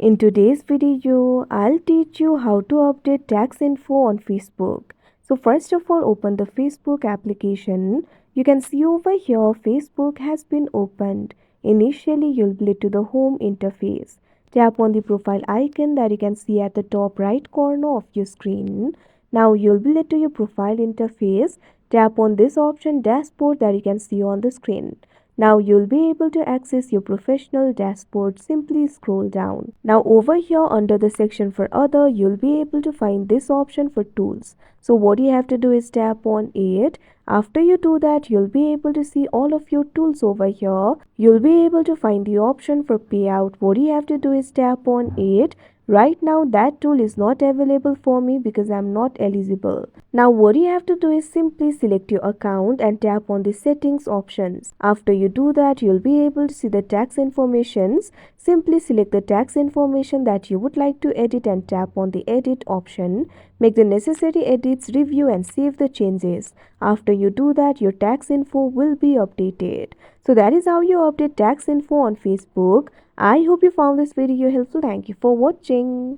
In today's video, I'll teach you how to update tax info on Facebook. So first of all, open the Facebook application. You can see over here Facebook has been opened. Initially, you'll be led to the home interface. Tap on the profile icon that you can see at the top right corner of your screen. Now you'll be led to your profile interface. Tap on this option dashboard that you can see on the screen. Now you'll be able to access your professional dashboard. Simply scroll down. Now over here under the section for other, you'll be able to find this option for tools. So what you have to do is tap on it. After you do that, you'll be able to see all of your tools over here. You'll be able to find the option for payout. What you have to do is tap on it. Right now that tool is not available for me because I'm not eligible. Now what you have to do is simply select your account and tap on the settings options. After you do that, you'll be able to see the tax informations. Simply select the tax information that you would like to edit and tap on the edit option. Make the necessary edits, review and save the changes. After you do that, your tax info will be updated. So that is how you update tax info on Facebook. I hope you found this video helpful. Thank you for watching.